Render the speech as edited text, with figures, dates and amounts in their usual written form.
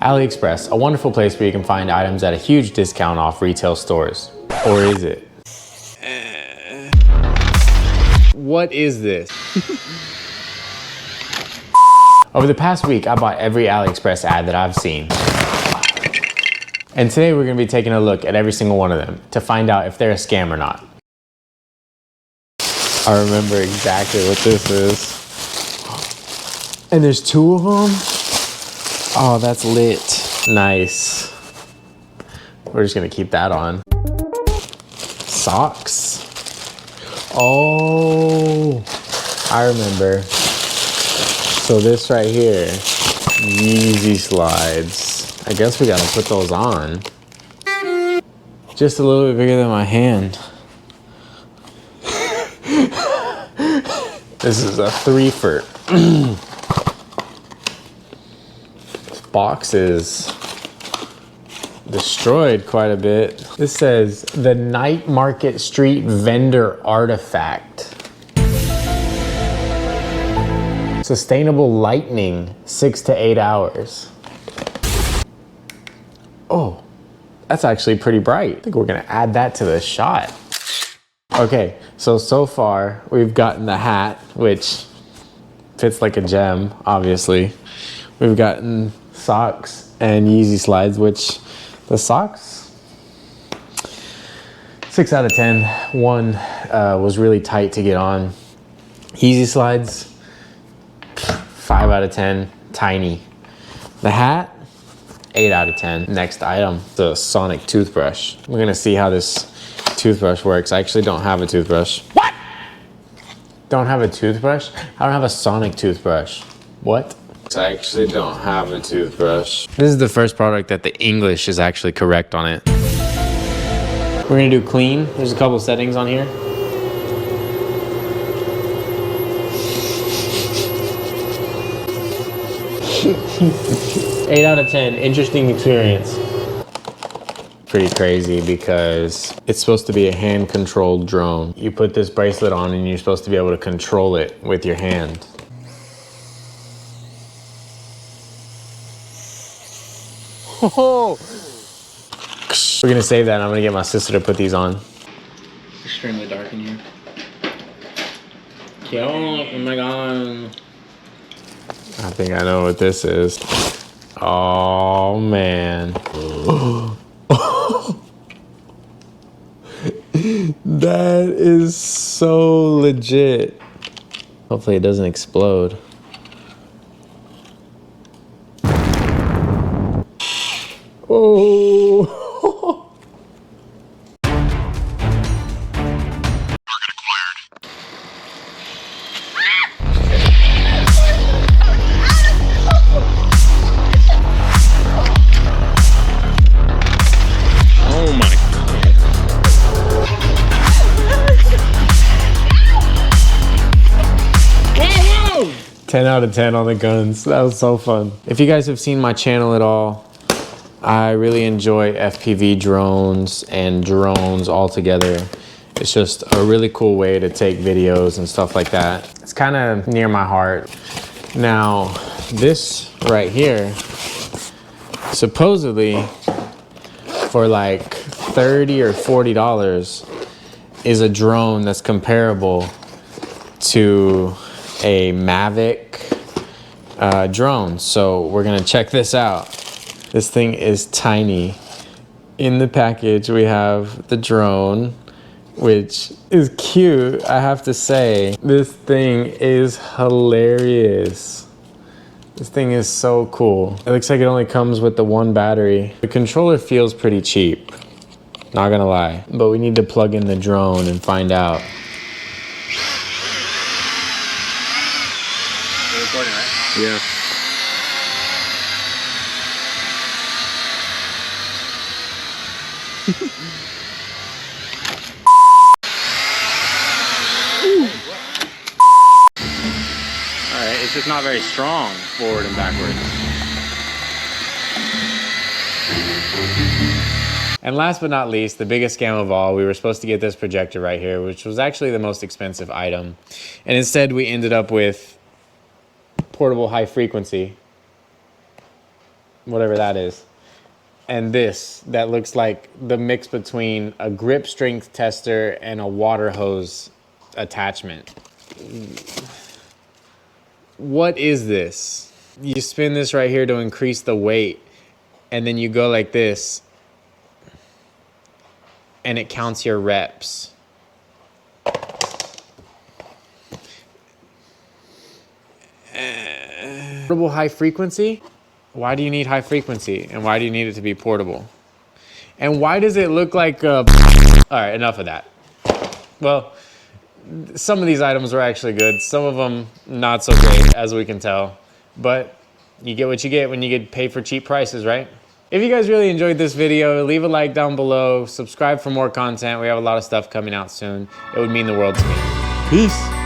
AliExpress, a wonderful place where you can find items at a huge discount off retail stores. Or is it? What is this? Over the past week, I bought every AliExpress ad that I've seen. And today we're gonna be taking a look at every single one of them to find out if they're a scam or not. I remember exactly what this is. And there's 2 of them? Oh, that's lit. Nice. We're just gonna keep that on. Socks. Oh, I remember. So this right here, Yeezy slides. I guess we gotta put those on. Just a little bit bigger than my hand. This is a 3-fer. This box is destroyed quite a bit. This says the Night Market Street Vendor Artifact. Sustainable lightning, 6 to 8 hours. Oh, that's actually pretty bright. I think we're gonna add that to the shot. Okay, so far we've gotten the hat, which fits like a gem, obviously. We've gotten socks and Yeezy slides, which the socks, 6 out of 10. One was really tight to get on. Yeezy slides, 5 out of 10, tiny. The hat, 8 out of 10. Next item, the Sonic toothbrush. We're gonna see how this toothbrush works. I actually don't have a toothbrush. What? Don't have a toothbrush? I don't have a Sonic toothbrush. What? I actually don't have a toothbrush. This is the first product that the English is actually correct on it. We're gonna do clean. There's a couple settings on here. Eight out of 10, interesting experience. Pretty crazy because it's supposed to be a hand-controlled drone. You put this bracelet on and you're supposed to be able to control it with your hand. Oh. We're gonna save that and I'm gonna get my sister to put these on. Extremely dark in here. Oh my god. I think I know what this is. Oh man. That is so legit. Hopefully it doesn't explode. Oh. Oh my. 10 out of 10 on the guns. That was so fun. If you guys have seen my channel at all, I really enjoy FPV drones and drones altogether. It's just a really cool way to take videos and stuff like that. It's kind of near my heart. Now, this right here, supposedly for like $30 or $40 is a drone that's comparable to a Mavic drone. So we're gonna check this out. This thing is tiny. In the package, we have the drone, which is cute, I have to say. This thing is hilarious. This thing is so cool. It looks like it only comes with the 1 battery. The controller feels pretty cheap, not gonna lie. But we need to plug in the drone and find out. You're recording, right? Yeah. Alright, it's just not very strong forward and backwards. And last but not least, the biggest scam of all, we were supposed to get this projector right here, which was actually the most expensive item. And instead we ended up with portable high frequency. whatever that is, and this that looks like the mix between a grip strength tester and a water hose attachment. What is this? You spin this right here to increase the weight, and then you go like this, and it counts your reps. Portable high frequency? Why do you need high frequency? And why do you need it to be portable? And why does it look like a... All right, enough of that. Well, some of these items were actually good. Some of them not so great, as we can tell. But you get what you get when you get paid for cheap prices, right? If you guys really enjoyed this video, leave a like down below. Subscribe for more content. We have a lot of stuff coming out soon. It would mean the world to me. Peace.